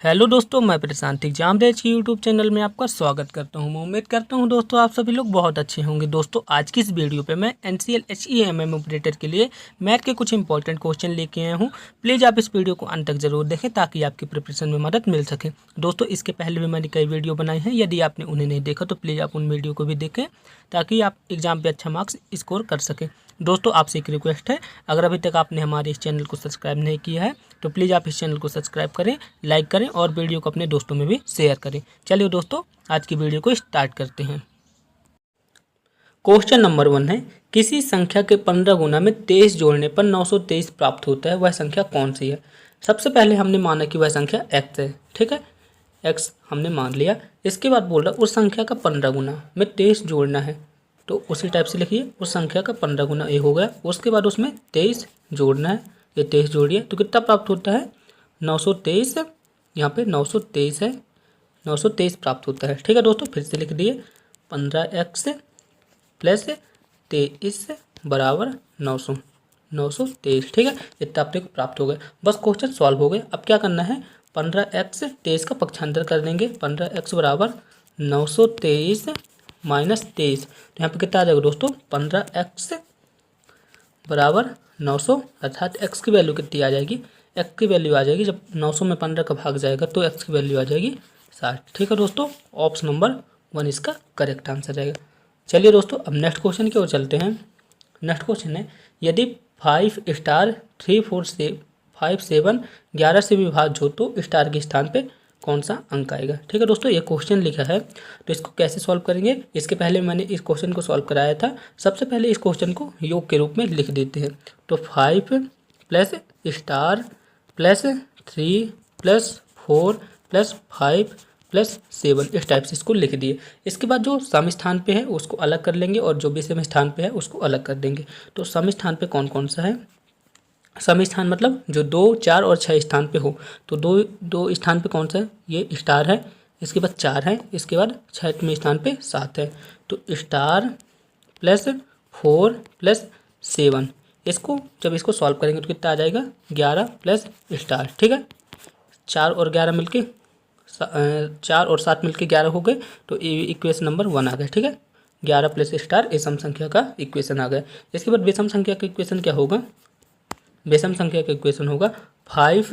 Hello दोस्तों, मैं प्रशांत exam batch की यूट्यूब चैनल में आपका स्वागत करता हूं। मैं उम्मीद करता हूं दोस्तों आप सभी लोग बहुत अच्छे होंगे। दोस्तों आज की इस वीडियो पे मैं एनसीएल HEMM ऑपरेटर के लिए मैथ के कुछ इंपॉर्टेंट क्वेश्चन लेके आया हूं। प्लीज़ आप इस वीडियो को अंत तक जरूर देखें ताकि आपकी प्रिपरेशन में मदद मिल सके। दोस्तों इसके पहले भी मैंने कई वीडियो बनाई हैं, यदि आपने उन्हें नहीं देखा तो प्लीज़ आप उन वीडियो को भी देखें ताकि आप एग्जाम पे अच्छा मार्क्स स्कोर कर सकें। दोस्तों आपसे एक रिक्वेस्ट है, अगर अभी तक आपने हमारे इस चैनल को सब्सक्राइब नहीं किया है तो प्लीज़ आप इस चैनल को सब्सक्राइब करें, लाइक करें और वीडियो को अपने दोस्तों में भी शेयर करें। चलिए दोस्तों आज की वीडियो को स्टार्ट करते हैं। क्वेश्चन नंबर 1 है, किसी संख्या के 15 गुना में 23 जोड़ने पर 923 प्राप्त होता है, वह संख्या कौन सी है। सबसे पहले हमने माना कि वह संख्या x है, ठीक है, x हमने मान लिया। इसके बाद बोल रहा उस संख्या का 15 गुना में 23 जोड़ना है, तो उसी टाइप से लिखिए उस संख्या का 15 गुना ए हो गया, उसके बाद उसमें 23 जोड़ना है। ये 23 जोड़िए तो कितना प्राप्त होता है 923। यहाँ पे 923 है, 923 प्राप्त होता है। ठीक है दोस्तों, फिर से लिख दिए 15x प्लस 23 बराबर 923। ठीक है, इतना अपने को प्राप्त हो गया। बस क्वेश्चन सॉल्व हो गया। अब क्या करना है, 15x 23 का पक्षांतर कर देंगे। 15x बराबर 923 माइनस 23, तो यहाँ पे कितना आ जाएगा दोस्तों 15x बराबर 900, अर्थात x की वैल्यू कितनी आ जाएगी, x की वैल्यू आ जाएगी, जब 900 में 15 का भाग जाएगा तो x की वैल्यू आ जाएगी 60। ठीक है दोस्तों, ऑप्शन नंबर 1 इसका करेक्ट आंसर रहेगा। चलिए दोस्तों अब नेक्स्ट क्वेश्चन की ओर चलते हैं। नेक्स्ट क्वेश्चन है, यदि 5 स्टार 3 4 से 5 7 11 से विभाज्य हो तो स्टार के स्थान पे कौन सा अंक आएगा। ठीक है दोस्तों, ये क्वेश्चन लिखा है तो इसको कैसे सॉल्व करेंगे, इसके पहले मैंने इस क्वेश्चन को सॉल्व कराया था। सबसे पहले इस क्वेश्चन को योग के रूप में लिख देते हैं। तो 5 plus star plus 3 plus 4 plus 5 plus 7, इस टाइप से इसको लिख दिए। इसके बाद जो सम स्थान पे है उसको अलग कर लेंगे और जो विषम स्थान पे है उसको अलग कर देंगे। तो सम स्थान पे कौन कौन सा है, सम स्थान मतलब जो 2 4 और 6 स्थान पे हो, तो दो स्थान पे कौन सा है, ये स्टार है, इसके बाद 4 है, इसके बाद 6वें स्थान पे 7 है। तो स्टार प्लस 4 प्लस 7, इसको जब इसको सॉल्व करेंगे तो कितना आ जाएगा 11 प्लस स्टार। ठीक है, 4 और 11 मिलके 4 और 7 मिलके 11 हो गए, तो इक्वेशन नंबर 1 आ गया। ठीक है, 11 प्लस स्टार ये सम संख्या का इक्वेशन आ गया। इसके बाद विषम संख्या का इक्वेशन क्या होगा, विषम संख्या का इक्वेशन होगा 5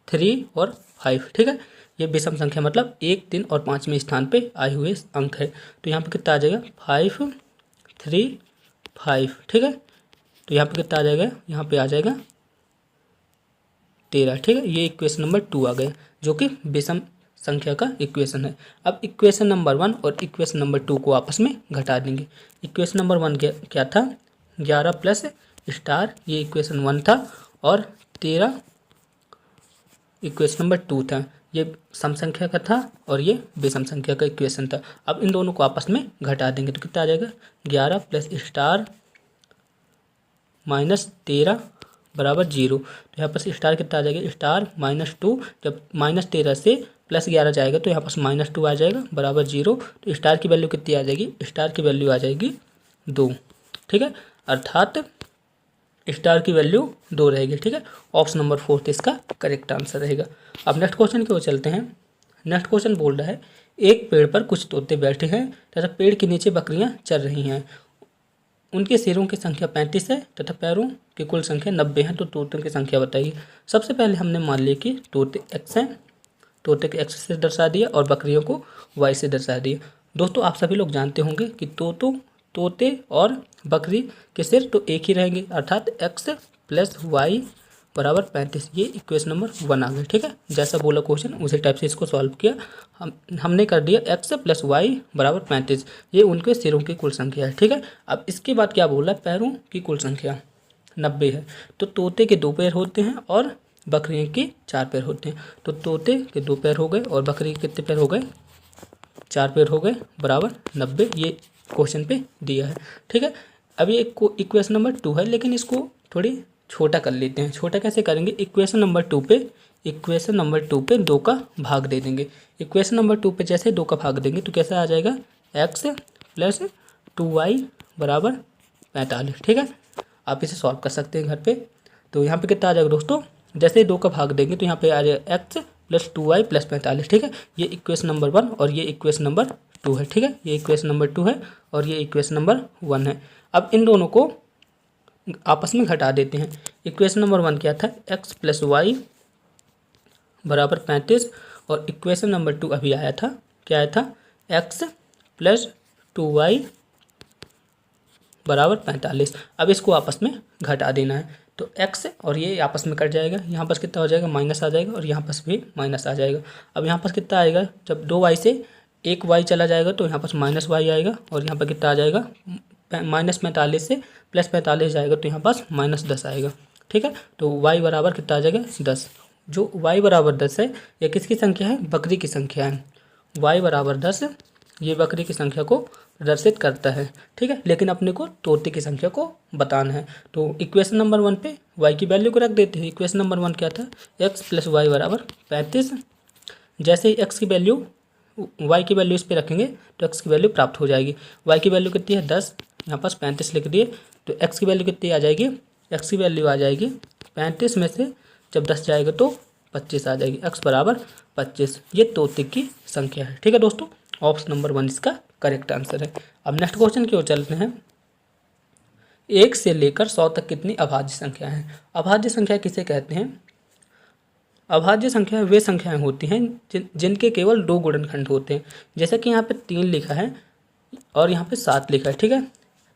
3 और 5। ठीक है, ये विषम संख्या मतलब 1 3 और 5वें स्थान पे आए हुए अंक है। तो यहाँ पे कितना आ जाएगा 5 3 5। ठीक है, तो यहाँ पे कितना आ जाएगा, यहाँ पे आ जाएगा 13। ठीक है, ये इक्वेशन नंबर 2 आ गया जो कि विषम संख्या का इक्वेशन है। अब इक्वेशन नंबर 1 और इक्वेशन नंबर 2 को आपस में घटा देंगे। इक्वेशन नंबर 1 क्या था, 11 प्लस स्टार, ये इक्वेशन 1 था, और 13 इक्वेशन नंबर 2 था, ये सम संख्या का था और ये विषम संख्या का इक्वेशन था। अब इन दोनों को आपस में घटा देंगे तो कितना आ जाएगा 11 प्लस स्टार माइनस 13 बराबर 0। तो यहाँ पर स्टार कितना आ जाएगा, स्टार -2, जब -13 से +11 जाएगा तो यहाँ पर -2 आ जाएगा बराबर 0। तो स्टार की वैल्यू कितनी आ जाएगी, स्टार की वैल्यू आ जाएगी 2। ठीक है, अर्थात स्टार की वैल्यू 2 रहेगी। ठीक है, ऑप्शन नंबर 4 इसका करेक्ट आंसर रहेगा। अब नेक्स्ट क्वेश्चन की ओर चलते हैं। नेक्स्ट क्वेश्चन बोल रहा है, एक पेड़ पर कुछ तोते बैठे हैं तथा पेड़ के नीचे बकरियां चर रही हैं। उनके सिरों की संख्या 35 है तथा पैरों की कुल संख्या 90 है, तो तोतों की संख्या बताइए। सबसे पहले हमने मान लिया कि तोते x हैं, तोते के x से दर्शा दिया और बकरियों को y से दर्शा दिया। दोस्तों आप सभी लोग जानते होंगे कि तोते और बकरी के सिर तो एक ही रहेंगे, अर्थात x प्लस वाई बराबर 35। ये इक्वेशन नंबर 1 आ गया। ठीक है, जैसा बोला क्वेश्चन उसी टाइप से इसको सॉल्व किया। हमने कर दिया x प्लस वाई बराबर 35, ये उनके सिरों की कुल संख्या है। ठीक है, अब इसके बाद क्या बोला, पैरों की कुल संख्या 90 है। तो तोते के 2 पैर होते हैं और बकरियों के 4 पैर होते हैं। तो तोते के 2 पैर हो गए और बकरी के कितने पैर हो गए, 4 पैर हो गए बराबर 90। ये क्वेश्चन पे दिया है। ठीक है, अभी एक इक्वेशन नंबर 2 है, लेकिन इसको थोड़ी छोटा कर लेते हैं। छोटा कैसे करेंगे, इक्वेशन नंबर 2 पे 2 का भाग दे देंगे। इक्वेशन नंबर 2 पे जैसे 2 का भाग देंगे तो कैसा आ जाएगा, x प्लस 2y बराबर 45। ठीक है, आप इसे सॉल्व कर सकते हैं घर पे। तो यहाँ पे कितना आ जाएगा दोस्तों, जैसे 2 का भाग देंगे तो यहाँ पे आ जाएगा x प्लस 2y प्लस 45, ठीक है। ये इक्वेशन नंबर 1 और ये इक्वेशन नंबर 2 है, ठीक है। ये इक्वेशन नंबर 2 है और ये इक्वेशन नंबर 1 है। अब इन दोनों को आपस में घटा देते हैं। इक्वेशन नंबर 1 क्या था, x प्लस वाई बराबर 35 और इक्वेशन नंबर 2 अभी आया था, क्या आया था, x प्लस 2y बराबर 45। अब इसको आपस में घटा देना है, तो x और ये आपस में कट जाएगा, यहाँ पर कितना हो जाएगा, माइनस आ जाएगा और यहाँ पर भी माइनस आ जाएगा। अब यहाँ पर कितना आएगा, जब 2y से 1y चला जाएगा तो यहाँ पर माइनस वाई आएगा और यहाँ पर कितना आ जाएगा, -45 से +45 जाएगा तो यहाँ पास -10 आएगा, ठीक है। तो y बराबर कितना आ जाएगा, 10। जो y बराबर 10 है ये किसकी संख्या है, बकरी की संख्या है। y बराबर 10 ये बकरी की संख्या को प्रदर्शित करता है, ठीक है। लेकिन अपने को तोते की संख्या को बताना है, तो इक्वेशन नंबर 1 पे y की वैल्यू को रख देते हैं। इक्वेशन नंबर 1 क्या था, x प्लस वाई बराबर 35। जैसे ही x की वैल्यू y की वैल्यू इस पर रखेंगे तो x की वैल्यू प्राप्त हो जाएगी। y की वैल्यू कितनी है, 10, यहाँ पास 35 लिख दिए, तो x की वैल्यू कितनी आ जाएगी, x की वैल्यू आ जाएगी 35 में से जब 10 जाएगा तो 25 आ जाएगी, x बराबर 25। ये तोते की संख्या है, ठीक है दोस्तों। ऑप्शन नंबर 1 इसका करेक्ट आंसर है। अब नेक्स्ट क्वेश्चन की ओर चलते हैं। 1 से लेकर 100 तक कितनी अभाज्य संख्या है। अभाज्य संख्या किसे कहते हैं, अभाज्य संख्या वे संख्याएं होती हैं जिनके केवल 2 गुणनखंड होते हैं। जैसे कि यहाँ पे 3 लिखा है और यहाँ पे 7 लिखा है, ठीक है।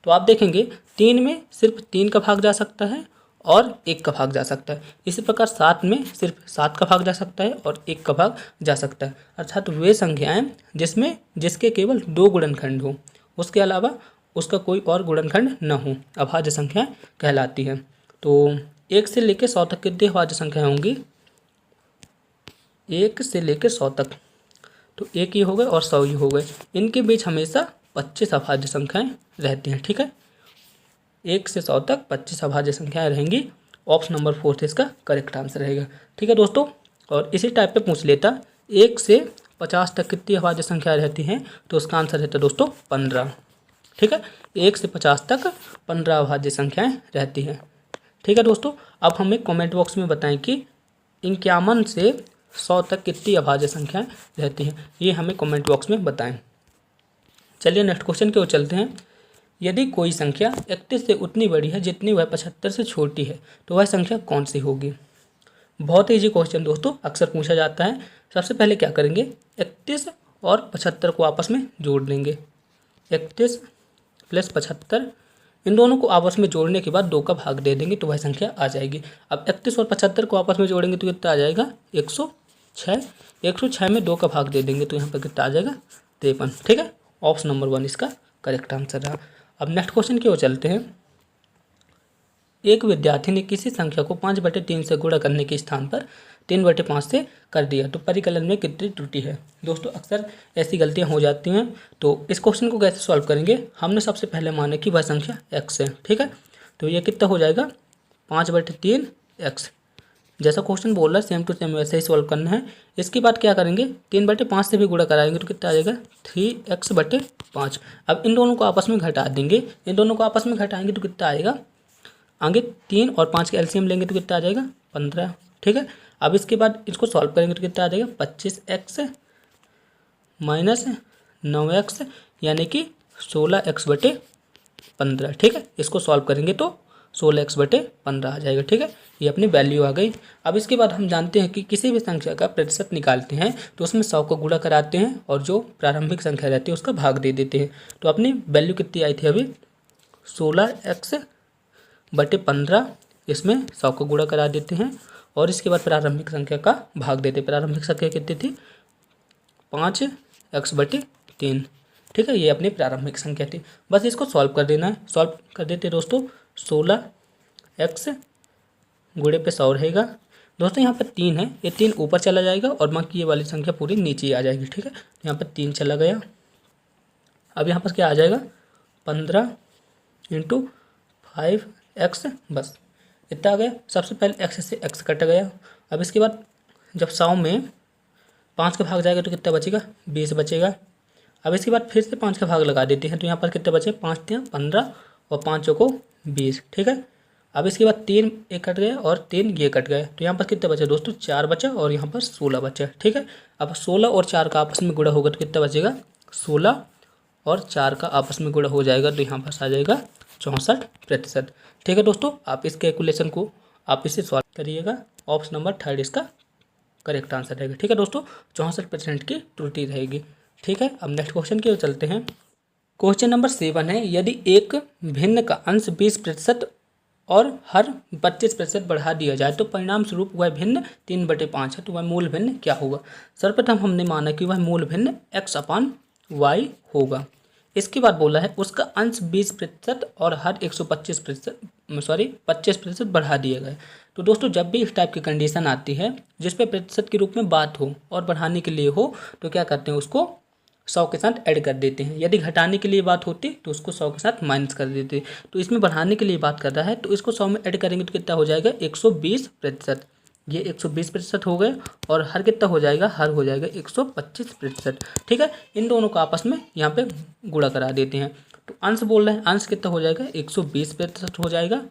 तो आप देखेंगे 3 में सिर्फ 3 का भाग जा सकता है और 1 का भाग जा सकता है। इसी प्रकार 7 में सिर्फ 7 का भाग जा सकता है और 1 का भाग जा सकता है। अर्थात वे संख्याएं जिसके केवल 2 गुणनखंड हो, उसके अलावा उसका कोई और गुणनखंड न हो, अभाज्य संख्याएं कहलाती हैं। तो 1 से लेकर 100 तक कितनी अभाज्य संख्याएं होंगी, 1 से लेकर 100 तक, तो 1 ये हो गए और 100 ये हो गए। इनके बीच हमेशा 25 अभाज्य संख्याएं रहती हैं, ठीक है। 1 से 100 तक 25 अभाज्य संख्याएं रहेंगी। ऑप्शन नंबर 4 इसका करेक्ट आंसर रहेगा, ठीक है दोस्तों। और इसी टाइप पे पूछ लेता 1 से 50 तक कितनी अभाज्य संख्याएं रहती हैं, तो उसका आंसर रहता है दोस्तों 15, ठीक है। 1 से 50 तक 15 अभाज्य संख्याएं रहती हैं, ठीक है दोस्तों। अब हमें कमेंट बॉक्स में बताएं कि 51 से 100 तक कितनी अभाज्य संख्याएं रहती हैं, ये हमें कमेंट बॉक्स में बताएं। चलिए नेक्स्ट क्वेश्चन की ओर चलते हैं। यदि कोई संख्या 31 से उतनी बड़ी है जितनी वह 75 से छोटी है, तो वह संख्या कौन सी होगी। बहुत ईजी क्वेश्चन दोस्तों, अक्सर पूछा जाता है। सबसे पहले क्या करेंगे, 31 और 75 को आपस में जोड़ लेंगे। 31 प्लस 75, इन दोनों को आपस में जोड़ने के बाद 2 का भाग दे देंगे तो वह संख्या आ जाएगी। अब 31 और 75 को आपस में जोड़ेंगे तो कितना आ जाएगा, 106। 106 में 2 का भाग दे देंगे तो यहाँ पर कितना आ जाएगा, 53, ठीक है। ऑप्शन नंबर 1 इसका करेक्ट आंसर रहा। अब नेक्स्ट क्वेश्चन की ओर चलते हैं। एक विद्यार्थी ने किसी संख्या को 5/3 से गुणा करने के स्थान पर 3/5 से कर दिया, तो परिकलन में कितनी त्रुटि है। दोस्तों अक्सर ऐसी गलतियां हो जाती हैं, तो इस क्वेश्चन को कैसे सॉल्व करेंगे। हमने सबसे पहले माना कि वह संख्या x है, ठीक है। तो ये कितना हो जाएगा, 5/3 x। जैसा क्वेश्चन बोल रहा है सेम टू सेम वैसे ही सॉल्व करना है। इसके बाद क्या करेंगे, 3/5 से भी गुणा कराएंगे तो कितना आ जाएगा, 3x/5। अब इन दोनों को आपस में घटा देंगे, इन दोनों को आपस में घटाएंगे तो कितना आएगा, आगे 3 और 5 के एलसीएम लेंगे तो कितना आ जाएगा, 15, ठीक है। अब इसके बाद इसको सॉल्व करेंगे तो कितना आ जाएगा, 25x माइनस 9x यानी कि 16x/15, ठीक है। इसको सॉल्व करेंगे तो 16x/15 आ जाएगा, ठीक है। ये अपनी वैल्यू आ गई। अब इसके बाद हम जानते हैं कि किसी भी संख्या का प्रतिशत निकालते हैं तो उसमें 100 को गुणा कराते हैं और जो प्रारंभिक संख्या रहती है उसका भाग दे देते हैं। तो अपनी वैल्यू कितनी आई थी अभी, 16x/15, इसमें 100 को गुणा करा देते हैं और इसके बाद प्रारंभिक संख्या का भाग देते हैं। प्रारंभिक संख्या कितनी थी, 5x/3, ठीक है। ये अपनी प्रारंभिक संख्या थी। बस इसको सॉल्व कर देना है। सॉल्व कर देते हैं दोस्तों, 16x गुणे पे 100 रहेगा। दोस्तों यहाँ पर 3 है, ये 3 ऊपर चला जाएगा और बाकी ये वाली संख्या पूरी नीचे आ जाएगी, ठीक है। यहाँ पर 3 चला गया। अब यहाँ पर क्या आ जाएगा, 15 × 5x, बस इतना आ गया। सबसे पहले x से x कट गया। अब इसके बाद जब 100 में 5 का भाग जाएगा तो कितना बचेगा, 20 बचेगा। अब इसके बाद फिर से 5 का भाग लगा देते हैं तो यहाँ पर कितने बचे, 5 × 15 और 5 को 20, ठीक है। अब इसके बाद 3 ये कट गया और 3 ये कट गया, तो यहाँ पर कितना बचा दोस्तों, 4 बचा और यहाँ पर 16 बचा। ठीक है, अब 16 और 4 का आपस में गुणा होगा तो कितना बचेगा, 16 और 4 का आपस में गुणा हो जाएगा तो यहाँ पर आ जाएगा 64%। ठीक है दोस्तों, आप इस कैलकुलेशन को आप इसे सॉल्व करिएगा। ऑप्शन नंबर 3 इसका करेक्ट आंसर रहेगा। ठीक है दोस्तों, 64% की त्रुटि रहेगी। ठीक है, अब नेक्स्ट क्वेश्चन की ओर चलते हैं। क्वेश्चन नंबर 7 है, यदि एक भिन्न का अंश 20% और हर 25% बढ़ा दिया जाए तो परिणाम स्वरूप वह भिन्न 3/5 है, तो वह मूल भिन्न क्या होगा। सर्वप्रथम हमने माना कि वह मूल भिन्न x/y होगा। इसके बाद बोला है उसका अंश 20% और हर 25% बढ़ा दिया गया। तो दोस्तों जब भी इस टाइप की कंडीशन आती है जिस पे प्रतिशत के रूप में बात हो और बढ़ाने के लिए हो तो क्या करते हैं, उसको 100 के साथ ऐड कर देते हैं। यदि घटाने के लिए बात होती तो उसको 100 के साथ माइनस कर देते। तो इसमें बढ़ाने के लिए बात कर रहा है तो इसको 100 में ऐड करेंगे तो कितना हो जाएगा, 120%। ये 120% हो गए और हर कितना हो जाएगा, हर हो जाएगा 125%। ठीक है, इन दोनों को आपस में यहाँ पे गुणा करा देते हैं। तो अंश बोल रहे हैं, अंश कितना हो जाएगा, 120% हो जाएगा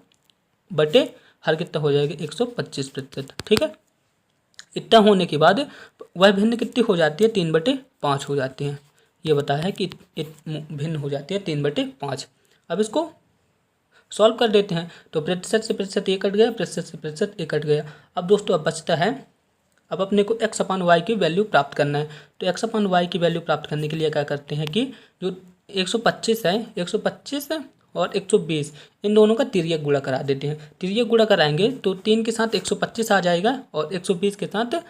बटे हर कितना हो जाएगा, 125%। ठीक है, इतना होने के बाद वह भिन्न कितनी हो जाती है, 3/5 हो जाती हैं। ये बताया है कि भिन्न हो जाती है 3/5। अब इसको सॉल्व कर देते हैं तो प्रतिशत से प्रतिशत ये कट गया, प्रतिशत से प्रतिशत ये कट गया। अब दोस्तों अब बचता है, अब अपने को x/y की वैल्यू प्राप्त करना है। तो x/y की वैल्यू प्राप्त करने के लिए क्या करते हैं कि जो 125 है, 125 और 120 इन दोनों का तिर्यक गुणा करा देते हैं। तिर्यक गुणा कराएंगे तो 3 के साथ 125 आ जाएगा और 120 के साथ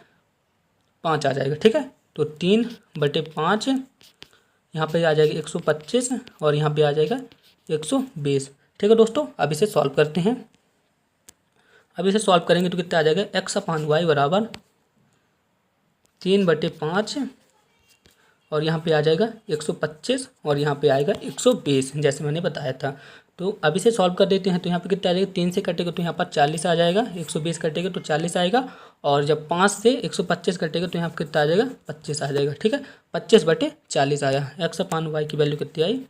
5 आ जाएगा। ठीक है, तो 3/5 यहाँ पे आ जाएगा 125 और यहाँ पे आ जाएगा 120। ठीक है दोस्तों, अब इसे सॉल्व करते हैं। अब इसे सॉल्व करेंगे तो कितना आ जाएगा, x/y बराबर 3/5 और यहाँ पे आ जाएगा 125 और यहाँ पे आएगा 120 जैसे मैंने बताया था। तो अब इसे सॉल्व कर देते हैं तो यहाँ पे कितना आ जाएगा, 3 से कटेगा तो यहाँ पर 40 आ जाएगा, 120 कटेगा तो 40 आएगा और जब 5 से 125 कटेगा तो यहाँ पर कितना आ जाएगा, 25 आ जाएगा। ठीक है, 25/40 आया। x/y की वैल्यू कितनी आई,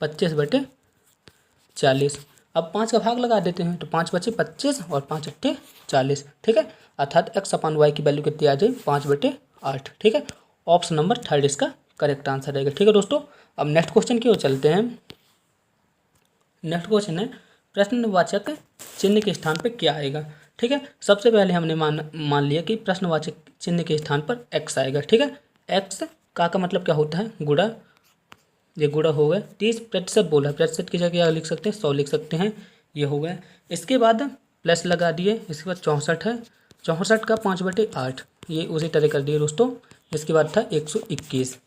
25/40। अब 5 का भाग लगा देते हैं तो 5 बचे 25 और 5 अट्ठे 40। ठीक है, अर्थात x/y की वैल्यू कितनी आ जाए, 5/8। ठीक है, ऑप्शन नंबर 3 इसका करेक्ट आंसर रहेगा। ठीक है दोस्तों, अब नेक्स्ट क्वेश्चन की ओर चलते हैं। नेक्स्ट क्वेश्चन है, प्रश्नवाचक चिन्ह के स्थान पर क्या आएगा। ठीक है, सबसे पहले हमने मान लिया कि प्रश्नवाचक चिन्ह के स्थान पर x आएगा। ठीक है, x का मतलब क्या होता है, गुणा। ये गुणा हो गया। 30% बोला, प्रतिशत की जगह क्या लिख सकते हैं, 100 लिख सकते हैं। ये हो गया। इसके बाद प्लस लगा दिए, इसके बाद 64 है, 64 का 5/8 ये उसी तरह कर दिए दोस्तों। इसके बाद था 121।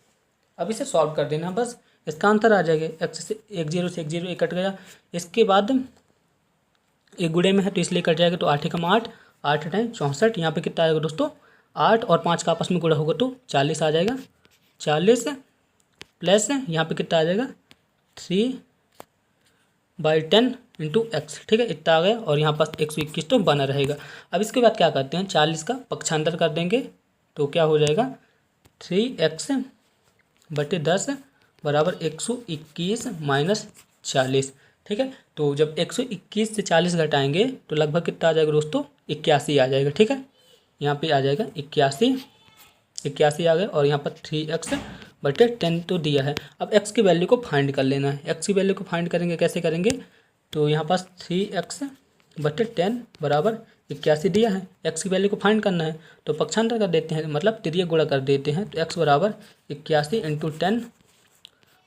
अब इसे सॉल्व कर देना बस, इसका आंसर आ जाएगा। x से 10 से 10 ये कट गया। इसके बाद एक गुणे में है तो इसलिए कट जाएगा, तो 8 एकम 8, 8 9 64। यहाँ पे कितना आएगा दोस्तों, 8 और 5 का आपस में गुणा होगा तो 40 आ जाएगा। 40 प्लस यहाँ पे कितना आ जाएगा, 3/10 इंटू एक्स। ठीक है, इतना आ गया और यहाँ पास 121 तो बना रहेगा। अब इसके बाद क्या करते हैं, 40 का पक्षांतर कर देंगे तो क्या हो जाएगा, 3x/10 बराबर 121 माइनस 40। ठीक है, तो जब 121 से 40 घटाएंगे तो लगभग कितना आ जाएगा दोस्तों, 81 आ जाएगा। ठीक है, यहाँ पे आ जाएगा 81 आ गया और यहाँ पर 3x/10 तो दिया है। अब x की वैल्यू को फाइंड कर लेना है। x की वैल्यू को फाइंड करेंगे, कैसे करेंगे, तो यहाँ पास 3x/10 बराबर 81 दिया है। x की वैल्यू को फाइंड करना है तो पक्षांतर कर देते हैं, मतलब तिर्यक गुणा कर देते हैं। तो x बराबर 81 इंटू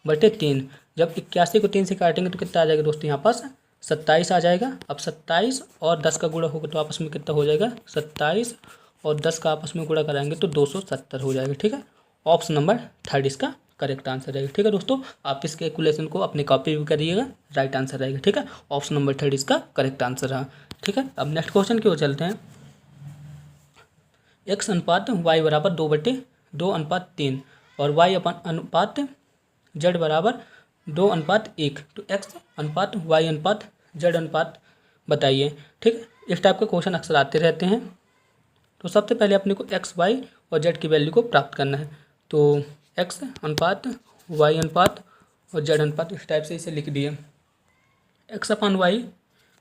10/3। जब 81 को 3 से काटेंगे तो कितना आ जाएगा दोस्तों, यहाँ पास 27 आ जाएगा। अब 27 और 10 का गुणा होगा तो आपस में कितना हो जाएगा, 27 और 10 का आपस में गुणा कराएंगे तो 270 हो जाएगा। ठीक है, ऑप्शन नंबर 3 इसका करेक्ट आंसर रहेगा। ठीक है दोस्तों, आप इस कैलकुलेशन को अपने कॉपी भी करिएगा, राइट आंसर रहेगा। ठीक है, ऑप्शन नंबर 3 इसका करेक्ट आंसर रहा। ठीक है, अब नेक्स्ट क्वेश्चन की ओर चलते हैं। x/y बराबर 2/2/3 और y/z बराबर 2/1। तो x/y/z बताइए। ठीक है, इस टाइप के क्वेश्चन अक्सर आते रहते हैं। तो सबसे पहले अपने को x, y और z की वैल्यू को प्राप्त करना है। तो x/y/ और z/ इस टाइप से इसे लिख दिए। x/y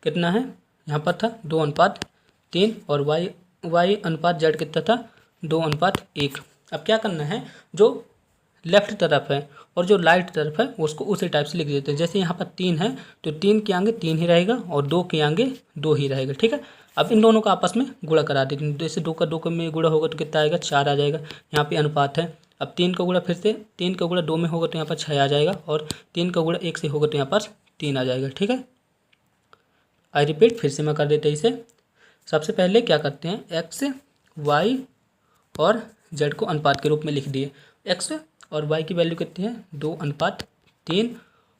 कितना है, यहाँ पर था 2:3 और वाई अनुपात जेड कितना था 2:1। अब क्या करना है, जो लेफ्ट तरफ है और जो राइट तरफ है उसको उसी टाइप से लिख देते हैं। जैसे यहाँ पर 3 है तो 3 के आगे 3 ही रहेगा और 2 के आगे 2 ही रहेगा, ठीक है। अब इन दोनों का आपस में गुणा करा देते हैं। जैसे 2 में गुणा होगा तो कितना आएगा, 4 आ जाएगा। यहाँ पे अनुपात है। अब 3 का गुणा फिर से 3 का गुणा 2 में होगा तो यहाँ पर 6 आ जाएगा और 3 का गुणा 1 से होगा तो यहाँ पर 3 आ जाएगा, ठीक है। आई रिपीट, फिर से मैं कर देता इसे। सबसे पहले क्या करते हैं, एक्स वाई और जेड को अनुपात के रूप में लिख दिए। एक्स और वाई की वैल्यू कितनी है, 2:3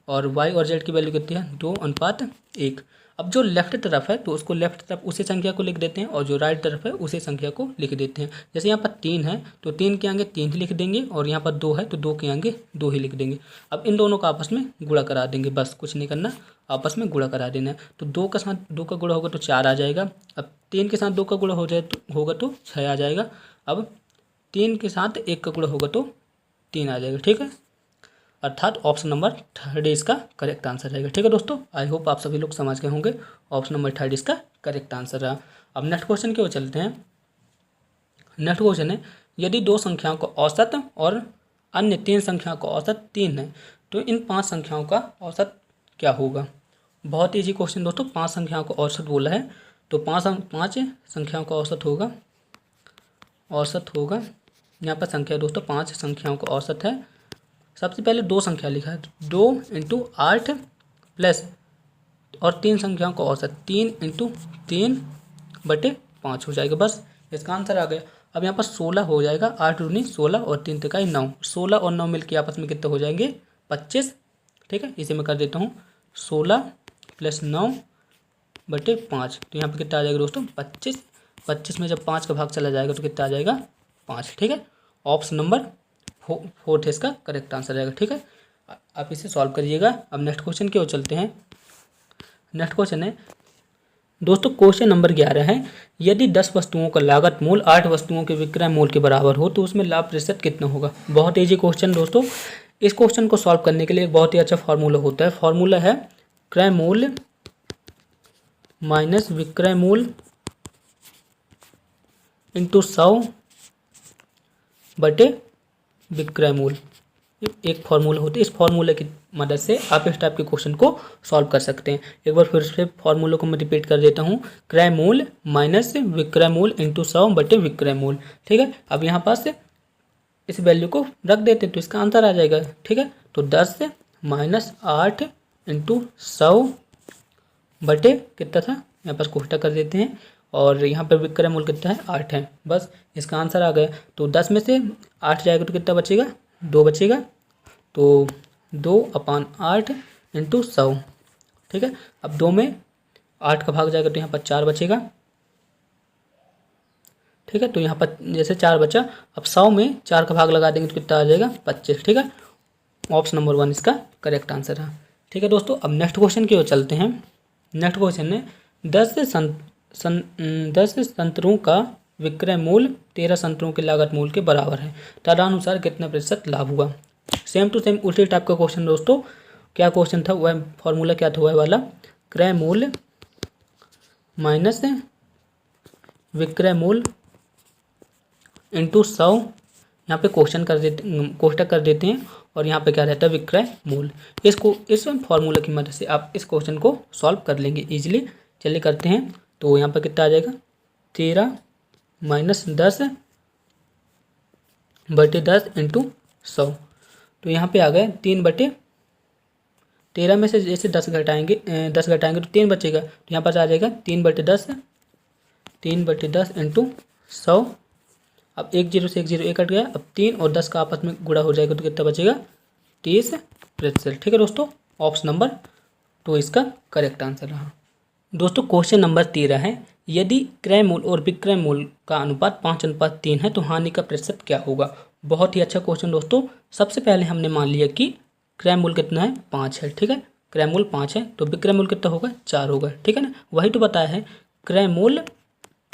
और वाई और जेड की वैल्यू कितनी है, 2:1। अब जो लेफ्ट तरफ है तो उसको लेफ्ट तरफ उसी संख्या को लिख देते हैं और जो राइट तरफ है उसी संख्या को लिख देते हैं। जैसे यहाँ पर 3 है तो 3 के आगे 3 ही लिख देंगे और यहाँ पर 2 है तो 2 के आगे 2 ही लिख देंगे। अब इन दोनों का आपस में गुणा करा देंगे, बस कुछ नहीं करना, आपस में गुणा करा देना है। तो 2 के साथ 2 का गुणा होगा तो 4 आ जाएगा। अब 3 के साथ 2 का गुणा होगा तो 6 आ जाएगा। अब 3 के साथ 1 का गुणा होगा तो 3 आ जाएगा, ठीक है। अर्थात ऑप्शन नंबर 3 इसका करेक्ट आंसर रहेगा, ठीक है दोस्तों। आई होप आप सभी लोग समझ गए होंगे, ऑप्शन नंबर 3 इसका करेक्ट आंसर रहा। अब नेक्स्ट क्वेश्चन की ओर चलते हैं। नेक्स्ट क्वेश्चन है, यदि 2 संख्याओं का औसत और अन्य 3 संख्याओं का औसत 3 है तो इन 5 संख्याओं का औसत क्या होगा। बहुत ईजी क्वेश्चन दोस्तों। 5 संख्याओं का औसत बोला है तो 5 संख्याओं का औसत होगा यहाँ पर संख्या दोस्तों 5 संख्याओं का औसत है। सबसे पहले 2 संख्या लिखा है, 2 × 8 प्लस और 3 संख्याओं का औसत 3 × 3/5 हो जाएगा। बस इसका आंसर आ गया। अब यहाँ पर 16 हो जाएगा, 8 दूनी 16 और 3 तिकाई 9। 16 और 9 मिलकर आपस में कितने हो जाएंगे, 25, ठीक है। इसे मैं कर देता हूँ 16 + 9/5। तो यहाँ पर कितना आ जाएगा दोस्तों, 25। 25 में जब 5 का भाग चला जाएगा तो कितना आ जाएगा, 5, ठीक है। ऑप्शन नंबर 4 इसका करेक्ट आंसर रहेगा, ठीक है। आप इसे सॉल्व करिएगा। अब नेक्स्ट क्वेश्चन की ओर चलते हैं। नेक्स्ट क्वेश्चन है दोस्तों, क्वेश्चन नंबर 11 है, यदि 10 वस्तुओं का लागत मूल्य 8 वस्तुओं के विक्रय मूल्य के बराबर हो तो उसमें लाभ प्रतिशत कितना होगा। बहुत ईजी क्वेश्चन दोस्तों। इस क्वेश्चन को सॉल्व करने के लिए एक बहुत ही अच्छा फार्मूला होता है। फार्मूला है क्रय मूल्य माइनस विक्रय मूल्य इंटू 100 बटे विक्रय मूल्य, एक फार्मूला होता है। इस फार्मूले की मदद से आप इस टाइप के क्वेश्चन को सॉल्व कर सकते हैं। एक बार फिर से फार्मूले को मैं रिपीट कर देता हूँ, क्रय मूल्य माइनस विक्रय मूल्य इंटू 100 बटे विक्रय मूल्य, ठीक है। अब यहाँ पास इस वैल्यू को रख देते हैं तो इसका आंसर आ जाएगा, ठीक है। तो 10 - 8 इंटू 100 बटे कितना था, यहाँ पर कोष्टक कर देते हैं और यहाँ पर विक्रय मूल्य कितना है, 8 है। बस इसका आंसर आ गया। तो 10 में से 8 जाएगा तो कितना बचेगा, 2 बचेगा। तो 2/8 इंटू 100, ठीक है। अब 2 में 8 का भाग जाएगा तो यहाँ पर 4 बचेगा, ठीक है। तो यहाँ पर जैसे 4 बचा, अब 100 में 4 का भाग लगा देंगे तो कितना आ जाएगा, 25, ठीक है। ऑप्शन नंबर 1 इसका करेक्ट आंसर है, ठीक है दोस्तों। अब नेक्स्ट क्वेश्चन की ओर चलते हैं। नेक्स्ट क्वेश्चन है 10 संतरों का विक्रय मूल्य 13 संतरों के लागत मूल्य के बराबर है, तदनुसार कितना प्रतिशत लाभ हुआ। सेम टू सेम उसी टाइप का क्वेश्चन दोस्तों। क्या क्वेश्चन था, वह फॉर्मूला क्या था, वह वाला क्रय मूल्य माइनस विक्रय मूल्य इंटू 100, यहाँ पे कोष्टक कर देते हैं और यहाँ पे क्या रहता है, विक्रय मूल्य। इस फॉर्मूला की मदद से आप इस क्वेश्चन को सॉल्व कर लेंगे इजीली। चलिए करते हैं। तो यहाँ पर कितना आ जाएगा, 13 - 10 बटे 10 इंटू 100। तो यहाँ पे आ गए 3/13 में से जैसे 10 घटाएंगे तो 3 बचेगा। तो यहाँ पर आ जाएगा 3/10 इंटू 100। अब 1 0 से 1 0 1 कट गया। अब 3 और 10 का आपस में गुणा हो जाएगा तो कितना बचेगा, 30%, ठीक है दोस्तों। ऑप्शन नंबर 2 इसका करेक्ट आंसर रहा। दोस्तों क्वेश्चन नंबर 13 है, यदि क्रय मूल्य और विक्रय मूल्य का अनुपात 5:3 है तो हानि का प्रतिशत क्या होगा। बहुत ही अच्छा क्वेश्चन दोस्तों। सबसे पहले हमने मान लिया कि क्रय मूल्य कितना है, 5 है, ठीक है। क्रय मूल्य 5 है तो विक्रय मूल्य कितना होगा, 4 होगा, ठीक है ना। वही तो बताया है, क्रय मूल्य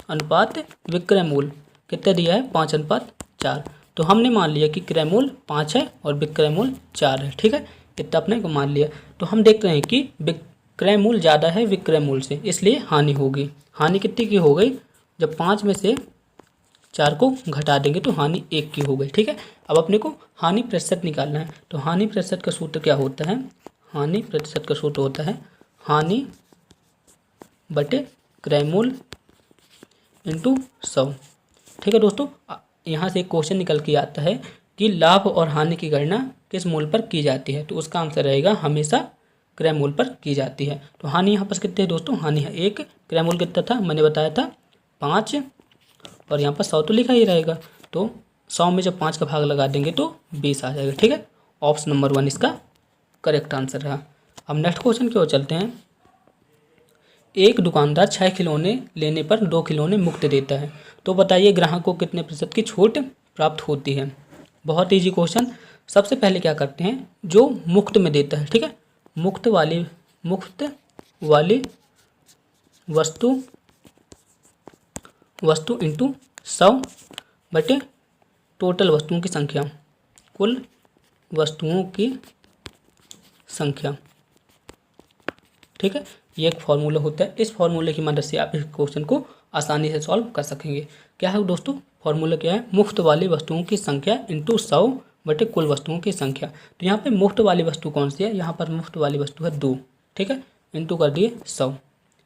अनुपात विक्रय मूल्य कितना दिया है, 5:4। तो हमने मान लिया कि क्रय मूल्य 5 है और विक्रय मूल्य 4 है, ठीक है। इतना अपने को मान लिया। तो हम देख रहे हैं कि क्रय मूल्य ज़्यादा है विक्रय मूल्य से, इसलिए हानि होगी। हानि कितनी की हो गई, जब 5 में से 4 को घटा देंगे तो हानि 1 की हो गई। ठीक है, अब अपने को हानि प्रतिशत निकालना है। तो हानि प्रतिशत का सूत्र क्या होता है, हानि प्रतिशत का सूत्र होता है हानि बटे क्रय मूल्य इंटू 100। ठीक है दोस्तों, यहाँ से एक क्वेश्चन निकल के आता है कि लाभ और हानि की गणना किस मूल्य पर की जाती है, तो उसका आंसर रहेगा हमेशा क्रय मूल्य पर की जाती है। तो हानि यहाँ पर कितने है दोस्तों, हानि है 1, क्रय मूल्य कितना था मैंने बताया था 5, और यहाँ पर 100 तो लिखा ही रहेगा। तो 100 में जब 5 का भाग लगा देंगे तो 20 आ जाएगा। ठीक है, ऑप्शन नंबर 1 इसका करेक्ट आंसर रहा। अब नेक्स्ट क्वेश्चन की ओर चलते हैं। एक दुकानदार 6 खिलौने लेने पर 2 खिलौने मुफ्त देता है, तो बताइए ग्राहक को कितने प्रतिशत की छूट प्राप्त होती है। बहुत ईजी क्वेश्चन। सबसे पहले क्या करते हैं, जो मुफ्त में देता है, ठीक है, मुफ्त वाली वस्तु इंटू 100 बटे टोटल वस्तुओं की संख्या, कुल वस्तुओं की संख्या। ठीक है, ये एक फॉर्मूला होता है। इस फॉर्मूले की मदद से आप इस क्वेश्चन को आसानी से सॉल्व कर सकेंगे। क्या है दोस्तों, फॉर्मूला क्या है, मुफ्त वाली वस्तुओं की संख्या इंटू 100 बटे कुल वस्तुओं की संख्या। तो यहाँ पे मुफ्त वाली वस्तु कौन सी है, यहाँ पर मुफ्त वाली वस्तु है 2। ठीक है, इंटू कर दिए 100।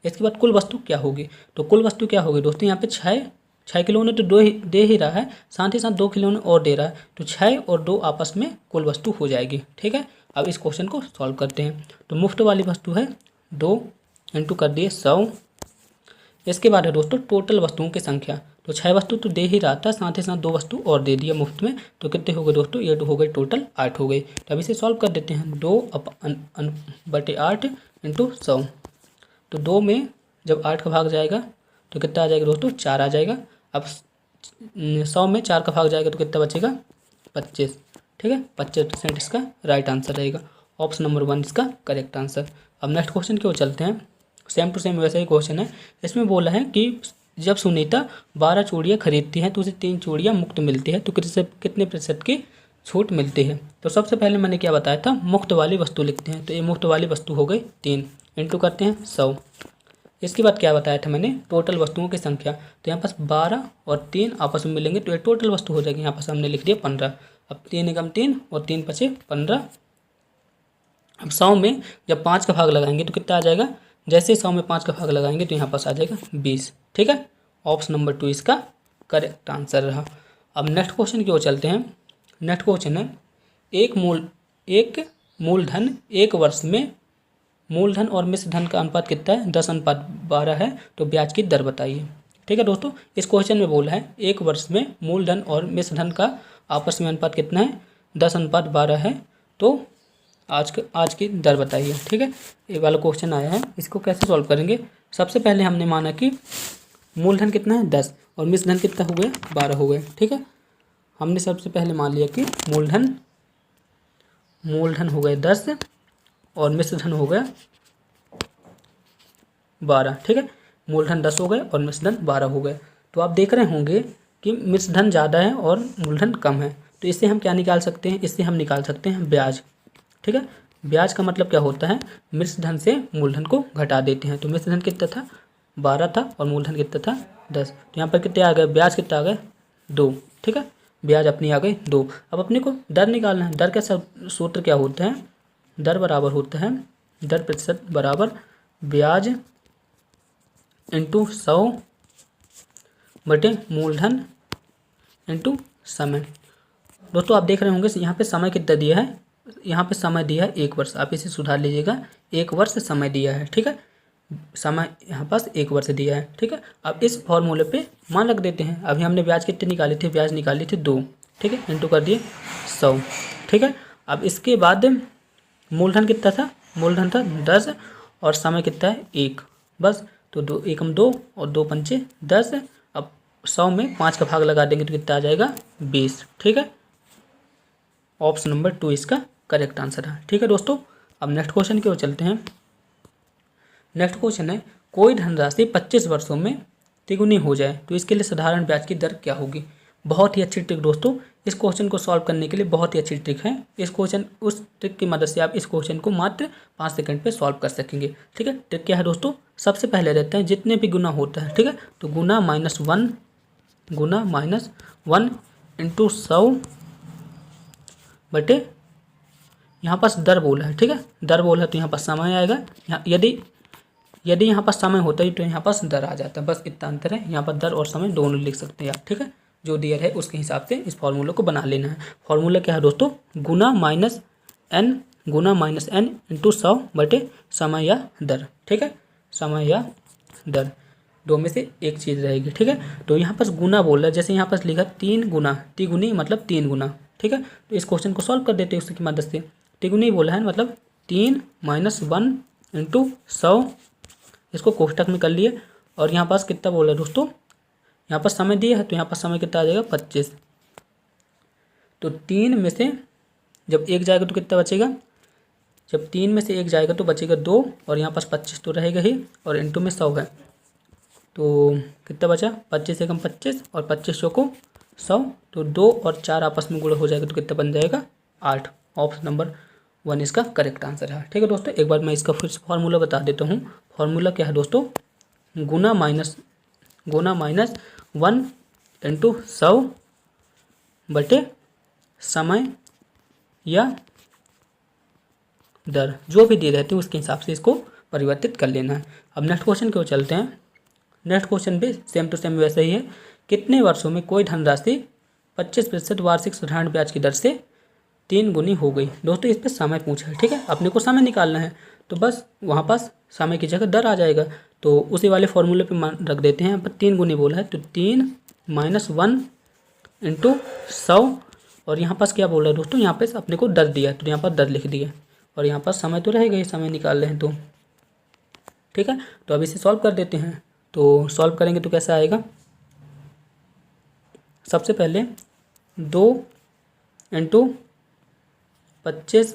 इसके बाद कुल वस्तु क्या होगी, तो कुल वस्तु क्या होगी दोस्तों, यहाँ पे 6 खिलौने तो दे ही रहा है, साथ ही साथ 2 खिलौने और दे रहा है, तो 6 और 2 आपस में कुल वस्तु हो जाएगी। ठीक है, अब इस क्वेश्चन को सॉल्व करते हैं। तो मुफ्त वाली वस्तु है 2 इंटू कर दिए 100। इसके बाद है दोस्तों टोटल वस्तुओं की संख्या, तो 6 वस्तु तो दे ही रहा था, साथ ही साथ 2 वस्तु और दे दिया मुफ्त में, तो कितने हो गए दोस्तों, ये हो गए टोटल 8 हो गए। तो अब इसे सॉल्व कर देते हैं, 2 बटे 8 इंटू 100। तो 2 में जब 8 का भाग जाएगा तो कितना आ जाएगा दोस्तों, 4 आ जाएगा। अब 100 में 4 का भाग जाएगा तो कितना बचेगा, 25। ठीक है, 25% इसका राइट आंसर रहेगा। ऑप्शन नंबर 1 इसका करेक्ट आंसर। अब नेक्स्ट क्वेश्चन की ओर चलते हैं। सेम टू सेम वैसा ही क्वेश्चन है। इसमें बोला है कि जब सुनीता 12 चूड़ियाँ खरीदती है तो उसे 3 चूड़ियाँ मुफ्त मिलती है, तो कितने प्रतिशत की छूट मिलती है। तो सबसे पहले मैंने क्या बताया था, मुफ्त वाली वस्तु लिखते हैं, तो ये मुफ्त वाली वस्तु हो गई 3, इंटू करते हैं 100। इसके बाद क्या बताया था मैंने, टोटल वस्तुओं की संख्या, तो यहाँ पास 12 और 3 आपस में मिलेंगे तो ये टोटल वस्तु हो जाएगी। यहाँ पास हमने लिख दिया 15। अब 3 एकम 3 और 3 बचे 15। अब 100 में जब 5 का भाग लगाएंगे तो कितना आ जाएगा, जैसे 100 में 5 का भाग लगाएंगे तो यहाँ पास आ जाएगा 20। ठीक है, ऑप्शन नंबर 2 इसका करेक्ट आंसर रहा। अब नेक्स्ट क्वेश्चन की ओर चलते हैं। नेक्स्ट क्वेश्चन है, एक मूलधन 1 वर्ष में मूलधन और मिश्र धन का अनुपात कितना है, 10:12 है, तो ब्याज की दर बताइए। ठीक है दोस्तों, इस क्वेश्चन में बोला है 1 वर्ष में मूलधन और मिश्र धन का आपस में अनुपात कितना है, 10:12 है, तो आज की दर बताइए। ठीक है, ये वाला क्वेश्चन आया है, इसको कैसे सॉल्व करेंगे। सबसे पहले हमने माना कि मूलधन कितना है 10 और मिश्र धन कितना हो गया 12 हो गए। ठीक है, हमने सबसे पहले मान लिया कि मूलधन हो गए 10 और मिश्र धन हो गया 12। ठीक है, मूलधन 10 हो गए और मिश्र धन 12 हो गए। तो आप देख रहे होंगे कि मिश्र धन ज़्यादा है और मूलधन कम है, तो इससे हम क्या निकाल सकते हैं, इससे हम निकाल सकते हैं ब्याज। ठीक है, ब्याज का मतलब क्या होता है, मिश्र धन से मूलधन को घटा देते हैं। तो मिश्र धन कितना था 12 था और मूलधन कितना था 10, तो यहाँ पर कितने आ गए, ब्याज कितना आ गए 2। ठीक है, ब्याज अपनी आ गई 2। अब अपने को दर निकालना है। दर का सूत्र क्या होता है, दर बराबर होता है, दर प्रतिशत बराबर ब्याज इंटू 100 बटे मूलधन इंटू समय। दोस्तों आप देख रहे होंगे यहाँ पे समय कितना दिया है, यहाँ पे समय दिया है 1 वर्ष, आप इसे सुधार लीजिएगा, 1 वर्ष समय दिया है। ठीक है, समय यहाँ पास 1 वर्ष दिया है। ठीक है, अब इस फॉर्मूले पे मान रख देते हैं। अभी हमने ब्याज कितने निकाले थे, ब्याज निकाली थी 2। ठीक है, इंटू कर दिए 100। ठीक है, अब इसके बाद मूलधन कितना था, मूलधन था 10 और समय कितना है 1, बस। तो 2 एकम 2 और 2 पंचे 10। अब 100 में 5 का भाग लगा देंगे तो कितना आ जाएगा 20। ठीक है, ऑप्शन नंबर 2 इसका करेक्ट आंसर है। ठीक है दोस्तों, अब नेक्स्ट क्वेश्चन की ओर चलते हैं। नेक्स्ट क्वेश्चन है, कोई धनराशि 25 वर्षों में तिगुनी हो जाए तो इसके लिए साधारण ब्याज की दर क्या होगी। बहुत ही अच्छी ट्रिक दोस्तों, इस क्वेश्चन को सॉल्व करने के लिए बहुत ही अच्छी ट्रिक है। उस ट्रिक की मदद से आप इस क्वेश्चन को मात्र 5 सेकंड पे सॉल्व कर सकेंगे। ठीक है, ट्रिक क्या है दोस्तों, सबसे पहले रहते हैं जितने भी गुना होता है, ठीक है, तो गुना माइनस वन इंटू 100 बटे यहाँ पास दर बोला है। ठीक है, दर बोला है तो यहाँ पास समय आएगा। यदि यहाँ पास समय होता है तो यहाँ पास दर आ जाता है, बस इतना अंतर है। यहाँ पर दर और समय दोनों लिख सकते हैं आप। ठीक है, जो दियर है उसके हिसाब से इस फॉर्मूले को बना लेना है। फॉर्मूला क्या है दोस्तों, गुना माइनस एन इंटू 100 बटे समय या दर। ठीक है, समय या दर दो में से एक चीज़ रहेगी। ठीक है, तो यहाँ पर गुना बोल रहा है, जैसे यहाँ पर लिखा 3 गुना, तिगुनी मतलब 3 गुना। ठीक है, तो इस क्वेश्चन को सॉल्व कर देते हैं उसकी मदद से। तिगुनी बोला है मतलब 3 माइनस 1 इंटू 100, इसको कोष्टक में कर लिए। और यहाँ पास कितना बोला है दोस्तों, यहाँ पर समय दिया है तो यहाँ पर समय कितना आ जाएगा 25। तो 3 में से जब 1 जाएगा तो कितना बचेगा, जब 3 में से 1 जाएगा तो बचेगा 2, और यहाँ पास 25 तो रहेगा ही, और इंटू में 100 है तो कितना बचा, 25 एकम 25 और 25 को 100, तो 2 और 4 आपस में गुणा हो जाएगा तो कितना बन जाएगा 8। ऑप्शन नंबर 1 इसका करेक्ट आंसर है। ठीक है दोस्तों, एक बार मैं इसका फिर से फॉर्मूला बता देता हूँ। फॉर्मूला क्या है दोस्तों, गुना माइनस 1 इंटू 100 बटे समय या दर, जो भी दे रहती है उसके हिसाब से इसको परिवर्तित कर लेना है। अब नेक्स्ट क्वेश्चन की ओर चलते हैं। नेक्स्ट क्वेश्चन भी सेम टू सेम वैसे ही है। कितने वर्षों में कोई धनराशि 25% वार्षिक साधारण ब्याज की दर से 3 गुनी हो गई। दोस्तों इस पर समय पूछा है। ठीक है, अपने को समय निकालना है तो बस वहाँ पास समय की जगह दर आ जाएगा, तो उसी वाले फॉर्मूले पे रख देते हैं। यहाँ पर 3 गुनी बोला है तो 3 माइनस 1 इंटू 100, और यहाँ पास क्या बोल रहा है दोस्तों, यहाँ पे अपने को दर दिया है तो यहाँ पर दर लिख दिया, और यहाँ पास समय तो रहेगा ही, समय निकाल रहे हैं तो। ठीक है, तो अब इसे सॉल्व कर देते हैं। तो सॉल्व करेंगे तो कैसा आएगा, सबसे पहले 2 इंटू 25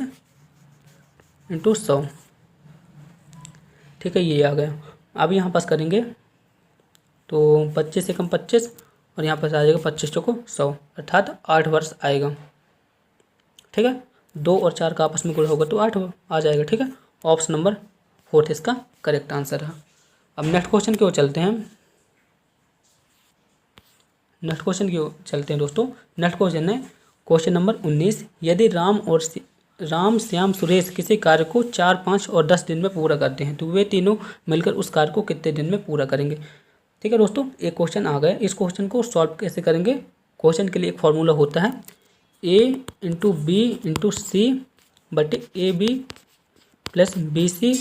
इंटू 100। ठीक है, ये आ गया। अब यहाँ पास करेंगे तो 25 एकम 25, और यहाँ पास आ जाएगा 25 चौको 100, अर्थात 8 वर्ष आएगा। ठीक है, 2 और 4 का आपस में गुणा होगा तो 8 आ जाएगा। ठीक है, ऑप्शन नंबर 4 इसका करेक्ट आंसर है। अब नेक्स्ट क्वेश्चन की ओर चलते हैं। दोस्तों नेक्स्ट क्वेश्चन है क्वेश्चन नंबर 19। यदि राम श्याम सुरेश किसी कार्य को 4, 5 और 10 दिन में पूरा करते हैं तो वे तीनों मिलकर उस कार्य को कितने दिन में पूरा करेंगे। ठीक है दोस्तों, एक क्वेश्चन आ गया। इस क्वेश्चन को सॉल्व कैसे करेंगे, क्वेश्चन के लिए एक फॉर्मूला होता है a into b into c बटे a b plus b c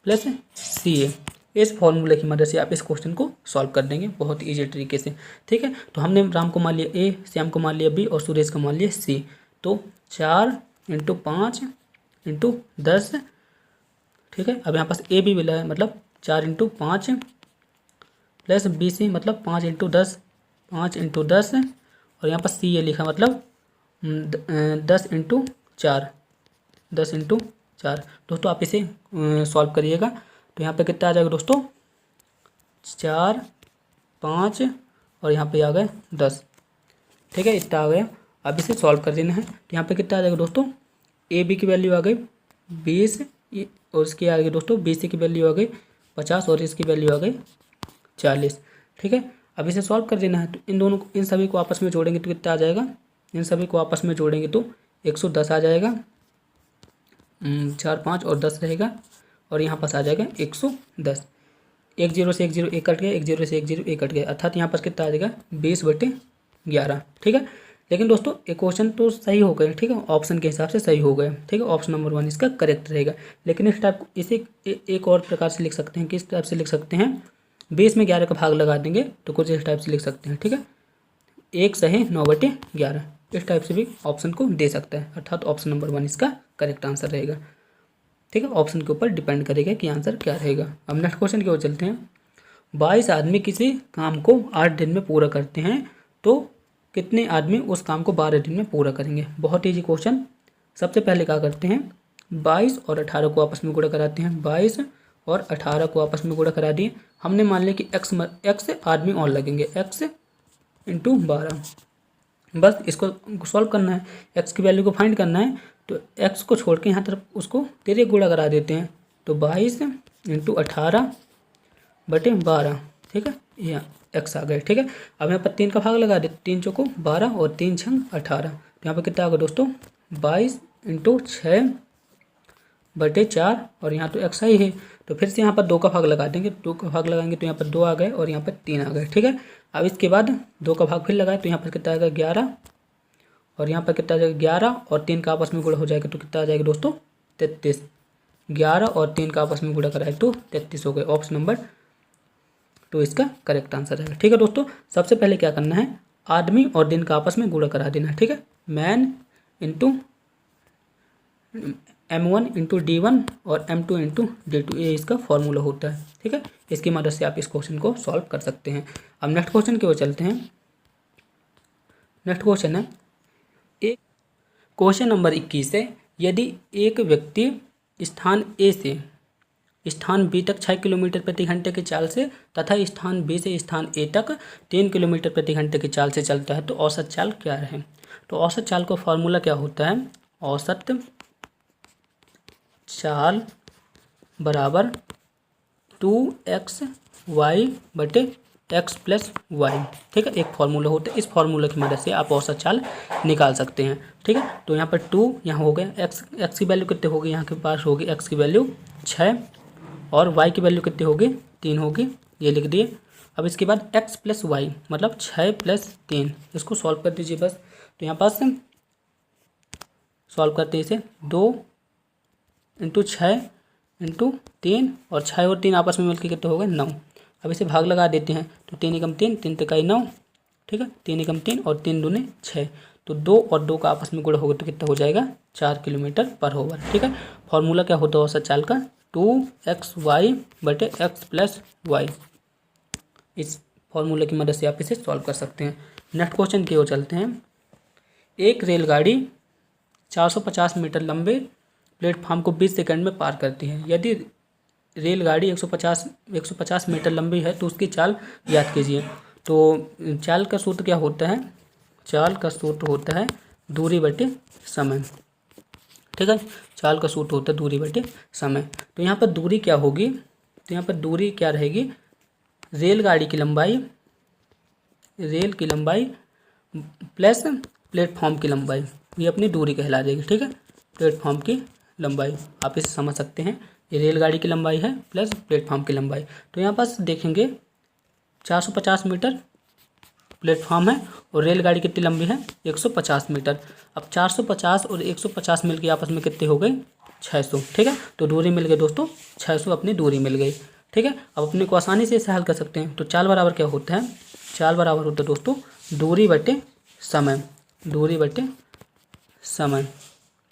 plus c a. इस फॉर्मूले की मदद से आप इस क्वेश्चन को सॉल्व कर देंगे बहुत ईजी तरीके से। ठीक है, तो हमने राम को मान लिया ए, श्याम को मान लिया बी और सुरेश को मान लिया सी। तो 4 इंटू 5 इंटू 10। ठीक है, अब यहाँ पास ए बी मिला है मतलब 4 इंटू 5 प्लस बी सी मतलब 5 इंटू 10, 5 इंटू 10, और यहाँ पास सी ए लिखा मतलब 10 इंटू 4, 10 इंटू 4। दोस्तों आप इसे सॉल्व करिएगा तो यहाँ पे कितना आ जाएगा दोस्तों, 4, 5 और यहाँ पे आ गए 10। ठीक है, इतना आ गया। अब इसे सॉल्व कर देना है तो यहाँ पे कितना आ जाएगा दोस्तों, ए बी की वैल्यू आ गई 20, और इसकी आ गई दोस्तों बी सी की वैल्यू आ गई 50, और इसकी वैल्यू आ गई 40। ठीक है, अब इसे सॉल्व कर देना है तो इन सभी को आपस में जोड़ेंगे तो कितना आ जाएगा, इन सभी को आपस में जोड़ेंगे तो 110 आ जाएगा। 4, 5 और 10 रहेगा, और यहाँ पास आ जाएगा 110। 1 0 से 1 0 1 कट गया, 1 0 से 1 0 1 कट गया, अर्थात यहाँ पास कितना आ जाएगा 20/11। ठीक है, लेकिन दोस्तों एक क्वेश्चन तो सही हो गया। ठीक है, ऑप्शन के हिसाब से सही हो गया। ठीक है, ऑप्शन नंबर 1 इसका करेक्ट रहेगा। लेकिन इसे एक और प्रकार से लिख सकते हैं। किस टाइप से लिख सकते हैं, 20 में 11 का भाग लगा देंगे तो कुछ इस टाइप से लिख सकते हैं। ठीक है, 1 सही 9/11, इस टाइप से भी ऑप्शन को दे सकता है, अर्थात ऑप्शन नंबर 1 इसका करेक्ट आंसर रहेगा। ठीक है, ऑप्शन के ऊपर डिपेंड करेगा कि आंसर क्या रहेगा। अब नेक्स्ट क्वेश्चन की ओर चलते हैं। 22 आदमी किसी काम को 8 दिन में पूरा करते हैं तो कितने आदमी उस काम को 12 दिन में पूरा करेंगे। बहुत ईजी क्वेश्चन। सबसे पहले क्या करते हैं, 22 और 18 को आपस में गुणा कराते हैं। 22 और 18 को आपस में गुणा करा दिए। हमने मान लिया कि एक्स आदमी और लगेंगे, एक्स इंटू 12। बस इसको सॉल्व करना है, एक्स की वैल्यू को फाइंड करना है। तो एक्स को छोड़ के यहाँ तरफ उसको तेरे गुणा करा देते हैं। तो 22 इंटू 18/12, ठीक है, यहाँ एक्स आ गए। ठीक है, अब यहाँ पर 3 का भाग लगा देते, 3 चौको 12 और 3 छंग 18। तो यहाँ पर कितना आ गया दोस्तों, 22 इंटू 6/4, और यहाँ तो एक्स ही है। तो फिर से यहाँ पर 2 का भाग लगा देंगे, 2 का भाग लगाएंगे तो यहाँ पर 2 आ गए और यहाँ पर 3 आ गए। ठीक है, अब इसके बाद 2 का भाग फिर लगाए तो यहाँ पर कितना आएगा 11, और यहाँ पर कितना आ जाएगा 11 और 3 का आपस में गुणा हो जाएगा तो कितना आ जाएगा दोस्तों 33। 11 और 3 का आपस में गुणा कराए तो 33 हो गए। ऑप्शन नंबर 2 इसका करेक्ट आंसर है। ठीक है दोस्तों, सबसे पहले क्या करना है, आदमी और दिन का आपस में गुणा करा देना। ठीक है, man into M1 into D1 और M2 इंटू D2, ये इसका फॉर्मूला होता है। ठीक है, इसकी मदद से आप इस क्वेश्चन को सॉल्व कर सकते हैं। अब नेक्स्ट क्वेश्चन की ओर चलते हैं। नेक्स्ट क्वेश्चन है एक क्वेश्चन नंबर 21 है, यदि एक व्यक्ति स्थान ए से स्थान बी तक 6 किलोमीटर प्रति घंटे की चाल से तथा स्थान बी से स्थान ए तक 3 किलोमीटर प्रति घंटे की चाल से चलता है तो औसत चाल क्या रहे। तो औसत चाल का फॉर्मूला क्या होता है, औसत चाल बराबर 2xy/x+y। ठीक है, एक फार्मूला होता है, इस फार्मूला की मदद से आप औसत चाल निकाल सकते हैं। ठीक है, तो यहाँ पर 2 यहाँ हो गया, x की वैल्यू कितने होगी, यहाँ के पास होगी x की वैल्यू 6 और y की वैल्यू कितनी होगी 3 होगी, ये लिख दिए। अब इसके बाद x+y मतलब 6 + 3, इसको सॉल्व कर दीजिए बस। तो यहाँ पास सॉल्व करते हैं इसे, 2 इंटू 6 इंटू 3 और 6 और 3 आपस में मिलकर कितने हो गए 9। अब इसे भाग लगा देते हैं तो 3 एकम 3, 3 तिकाई 9। ठीक है, 3 एकम 3 और 3 दूने 6, तो 2 और 2 का आपस में गुणा होगा तो कितना हो जाएगा 4 किलोमीटर/आवर। ठीक है, फॉर्मूला क्या होता है औसत चाल का, 2xy/x+y। इस फॉर्मूला की मदद से आप इसे सॉल्व कर सकते हैं। नेक्स्ट क्वेश्चन की ओर चलते हैं। एक रेलगाड़ी 450 मीटर लंबे प्लेटफॉर्म को 20 सेकंड में पार करती है। यदि रेलगाड़ी 150 मीटर लंबी है तो उसकी चाल याद कीजिए। तो चाल का सूत्र क्या होता है, चाल का सूत्र होता है दूरी बटे समय। ठीक है, चाल का सूत्र होता है दूरी बटे समय। तो यहाँ पर दूरी क्या होगी, तो यहाँ पर दूरी क्या रहेगी, रेल की लंबाई प्लस प्लेटफॉर्म की लंबाई, ये अपनी दूरी कहला जाएगी। ठीक है, प्लेटफॉर्म की लंबाई आप इसे समझ सकते हैं, ये रेलगाड़ी की लंबाई है प्लस प्लेटफॉर्म की लंबाई। तो यहाँ पास देखेंगे 450 मीटर प्लेटफॉर्म है और रेलगाड़ी कितनी लंबी है 150 मीटर। अब 450 और 150 मिल के आपस में कितने हो गए 600। ठीक है, तो दूरी मिल गई दोस्तों 600, अपनी दूरी मिल गई। ठीक है, अब अपने को आसानी से इसे हल कर सकते हैं। तो चाल बराबर क्या होता है, चाल बराबर होता है दोस्तों दूरी बटे समय, दूरी बटे समय।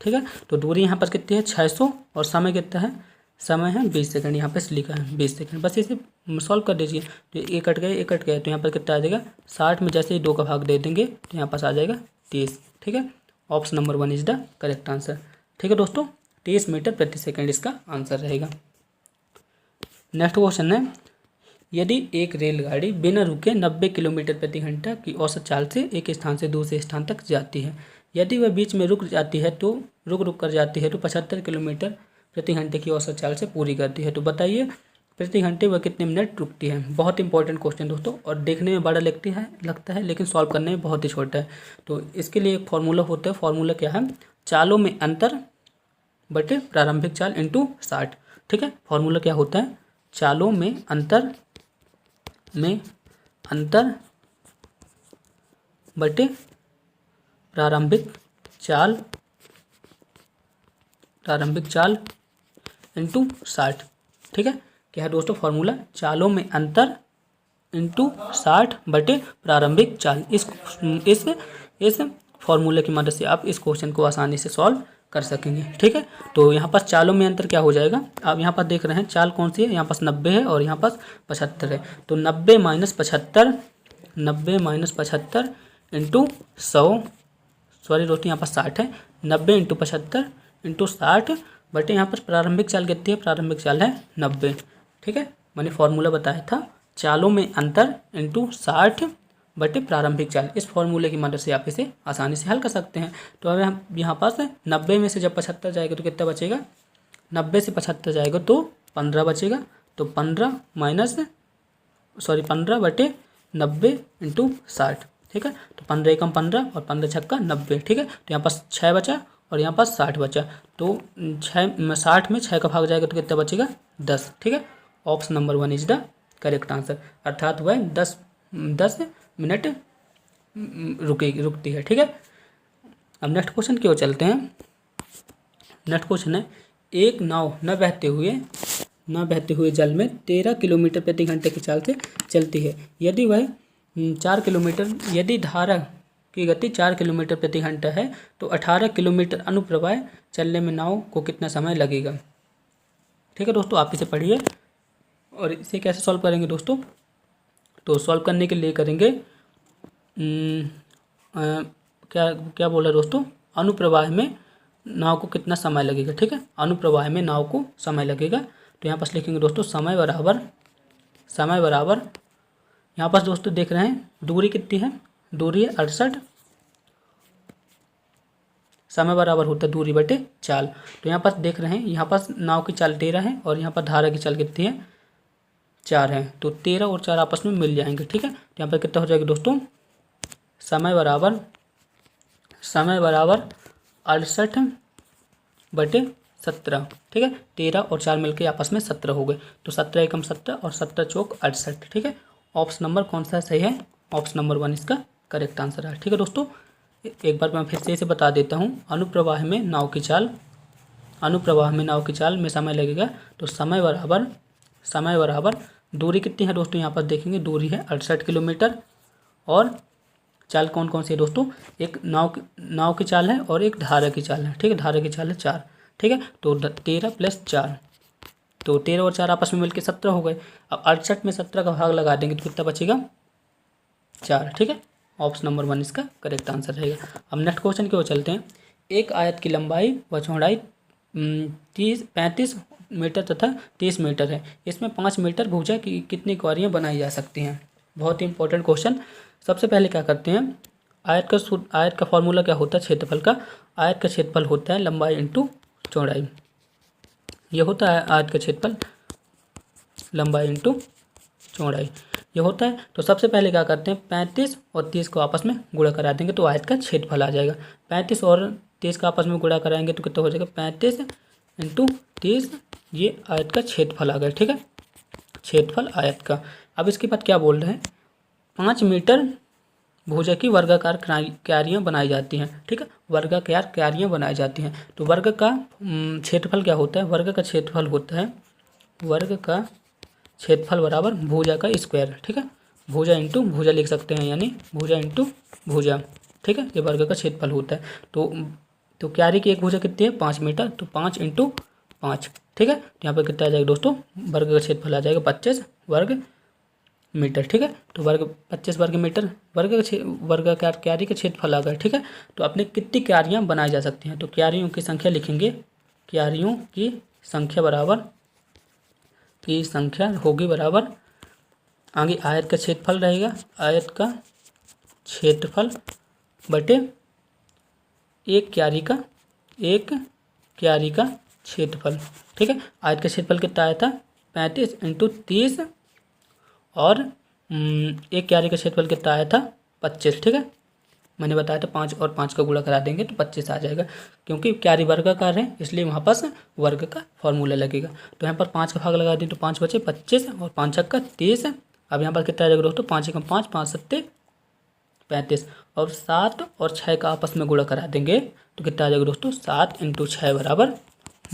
ठीक है, तो दूरी यहाँ पर कितनी है 600 और समय कितना है, समय है 20 सेकंड, यहाँ पर लिखा है 20 सेकंड। बस इसे सॉल्व कर दीजिए। तो ये कट गए, ये कट गए, तो यहाँ पर कितना आ जाएगा 60 में जैसे ही 2 का भाग दे देंगे तो यहाँ पास आ जाएगा 30। ठीक है, option number 1 is the correct answer. ठीक है दोस्तों, 30 मीटर प्रति सेकंड इसका आंसर रहेगा। नेक्स्ट क्वेश्चन है, यदि एक रेलगाड़ी बिना रुके 90 किलोमीटर प्रति घंटा की औसत चाल से एक स्थान से दूसरे स्थान तक जाती है, यदि वह बीच में रुक जाती है तो रुक कर जाती है तो 75 किलोमीटर प्रति घंटे की औसत चाल से पूरी करती है। तो बताइए प्रति घंटे वह कितने मिनट रुकती है। बहुत इंपॉर्टेंट क्वेश्चन दोस्तों, और देखने में बड़ा लगता है लेकिन सॉल्व करने में बहुत ही छोटा है। तो इसके लिए एक फार्मूला होता है, फार्मूला क्या है, चालों में अंतर बटे प्रारंभिक चाल इंटू 60। ठीक है, फार्मूला क्या होता है, चालों में अंतर बटे प्रारंभिक चाल इंटू 60। ठीक है, क्या है दोस्तों फॉर्मूला, चालों में अंतर इंटू 60 बटे प्रारंभिक चाल। इस फॉर्मूले की मदद से आप इस क्वेश्चन को आसानी से सॉल्व कर सकेंगे। ठीक है, तो यहाँ पास चालों में अंतर क्या हो जाएगा, आप यहाँ पर देख रहे हैं चाल कौन सी है, यहाँ पास 90 है और यहाँ पास 75 है। तो 90 - 75 इंटू 100, सॉरी दोस्तों यहाँ पर 60 है, 90 इंटू 75 इंटू 60 बटे यहाँ पर प्रारंभिक चाल कितनी है, प्रारंभिक चाल है 90। ठीक है, मैंने फॉर्मूला बताया था चालों में अंतर इंटू 60 बटे प्रारंभिक चाल। इस फॉर्मूले की मदद से आप इसे आसानी से हल कर सकते हैं। तो हमें हम यहाँ पास 90 में से जब 75 जाएगा तो कितना बचेगा, 90 से 75 जाएगा तो 15 बचेगा। तो 15 बटे 90 इंटू 60, ठीक है। तो 15 एकम 15 और 15 छक्का 90, ठीक है। तो यहाँ पास 6 बचा और यहाँ पास 60 बचा। तो 60 में 6 का भाग जाएगा तो कितना बचेगा, 10, ठीक है। Option number 1 is the correct answer. अर्थात वह 10 मिनट रुकती है, ठीक है। अब नेक्स्ट क्वेश्चन की ओर चलते हैं। नेक्स्ट क्वेश्चन है, एक नाव न बहते हुए जल में 13 किलोमीटर प्रति घंटे की चाल से चलती है। यदि धारा की गति 4 किलोमीटर प्रति घंटा है तो 18 किलोमीटर अनुप्रवाह चलने में नाव को कितना समय लगेगा, ठीक है दोस्तों। आप इसे पढ़िए और इसे कैसे सॉल्व करेंगे दोस्तों। तो सॉल्व करने के लिए करेंगे क्या बोला दोस्तों, अनुप्रवाह में नाव को कितना समय लगेगा, ठीक है। अनुप्रवाह में नाव को समय लगेगा। तो यहाँ पास लिखेंगे दोस्तों समय बराबर यहाँ पास दोस्तों देख रहे हैं दूरी कितनी है, दूरी है 68, समय बराबर होता है दूरी बटे चाल। तो यहाँ पास देख रहे हैं, यहाँ पास नाव की चाल 13 है और यहाँ पर धारा की चाल कितनी है, 4 है। तो 13 और 4 आपस में मिल जाएंगे, ठीक है। तो यहाँ पर कितना हो जाएगा दोस्तों, समय बराबर 68 बटे 17, ठीक है। 13 और 4 मिलकर आपस में 17 हो गए। तो 17 एकम 17 और 17 चौक 68, ठीक है। ऑप्शन नंबर कौन सा सही है, ऑप्शन नंबर 1 इसका करेक्ट आंसर है, ठीक है दोस्तों। एक बार मैं फिर से इसे बता देता हूँ। अनुप्रवाह में नाव की चाल में समय लगेगा। तो समय बराबर दूरी कितनी है दोस्तों, यहाँ पर देखेंगे दूरी है 68 किलोमीटर और चाल कौन कौन सी है दोस्तों, एक नाव की चाल है और एक धारा की चाल है, ठीक है। धारा की चाल है 4, ठीक है। तो 13 + 4, तो 13 और 4 आपस में मिलकर 17 हो गए। अब 68 में 17 का भाग लगा देंगे तो कितना बचेगा, 4, ठीक है। ऑप्शन नंबर 1 इसका करेक्ट आंसर रहेगा। अब नेक्स्ट क्वेश्चन की ओर चलते हैं। एक आयत की लंबाई व चौड़ाई 35 मीटर तथा 30 मीटर है। इसमें 5 मीटर भुजा की कितनी क्यारियाँ बनाई जा सकती हैं। बहुत ही इंपॉर्टेंट क्वेश्चन। सबसे पहले क्या करते हैं, आयत का फॉर्मूला क्या होता है क्षेत्रफल का। आयत का क्षेत्रफल होता है लंबाई इंटू चौड़ाई। यह होता है आयत का क्षेत्रफल, लंबाई इंटू चौड़ाई ये होता है। तो सबसे पहले क्या करते हैं, 35 और 30 को आपस में गुणा करा देंगे तो आयत का क्षेत्रफल आ जाएगा। 35 और 30 का आपस में गुणा कराएंगे तो कितना हो जाएगा, 35 इंटू 30, ये आयत का क्षेत्रफल आ गया, ठीक है। क्षेत्रफल आयत का। अब इसके बाद क्या बोल रहे हैं, 5 मीटर भुजा की वर्गाकार क्यारियाँ बनाई जाती हैं, ठीक है। वर्गाकार क्यारियाँ बनाई जाती हैं। तो वर्ग का क्षेत्रफल क्या होता है, वर्ग का क्षेत्रफल होता है, वर्ग का क्षेत्रफल बराबर भुजा का स्क्वायर, ठीक है। भुजा इंटू भुजा लिख सकते हैं, यानी भुजा इंटू भुजा, ठीक है। ये वर्ग का क्षेत्रफल होता है। तो क्यारी की एक भुजा कितनी है, 5 मीटर, तो 5 इंटू 5, ठीक है। तो यहाँ पर कितना आ जाएगा दोस्तों, वर्ग का क्षेत्रफल आ जाएगा 25 वर्ग मीटर, ठीक है। तो 25 वर्ग मीटर वर्ग का क्यारी का क्षेत्रफल आ गया, ठीक है। तो अपने कितनी क्यारियाँ बनाई जा सकती हैं, तो क्यारियों की संख्या लिखेंगे, क्यारियों की संख्या होगी बराबर, आगे आयत का क्षेत्रफल रहेगा, आयत का क्षेत्रफल बटे एक क्यारी का क्षेत्रफल, ठीक है। आयत का क्षेत्रफल कितना आया था, 35 इंटू 30 और एक क्यारी का क्षेत्रफल कितना आया था, 25, ठीक है। मैंने बताया था 5 और 5 का गुणा करा देंगे तो 25 आ जाएगा, क्योंकि क्यारी वर्गाकार है इसलिए वहाँ पास वर्ग का फॉर्मूला लगेगा। तो यहाँ पर 5 का भाग लगा दें तो 5 बचे 25 और 5 छक्का 30। अब यहाँ पर कितना आ जाएगा दोस्तों, 5 एकम 5, 5 सत्ते 35 और 7 और 6 का आपस में गुणा करा देंगे तो कितना आ जाएगा दोस्तों, 7 इंटू 6 बराबर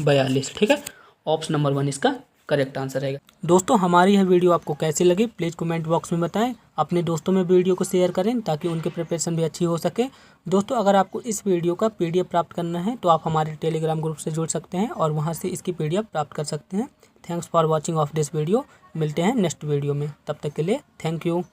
42, ठीक है। ऑप्शन नंबर 1 इसका करेक्ट आंसर रहेगा। दोस्तों हमारी यह वीडियो आपको कैसी लगी प्लीज़ कमेंट बॉक्स में बताएं। अपने दोस्तों में वीडियो को शेयर करें ताकि उनकी प्रिपरेशन भी अच्छी हो सके। दोस्तों अगर आपको इस वीडियो का PDF प्राप्त करना है तो आप हमारे टेलीग्राम ग्रुप से जुड़ सकते हैं और वहां से इसकी PDF प्राप्त कर सकते हैं। Thanks for watching of this video. मिलते हैं नेक्स्ट वीडियो में, तब तक के लिए थैंक यू।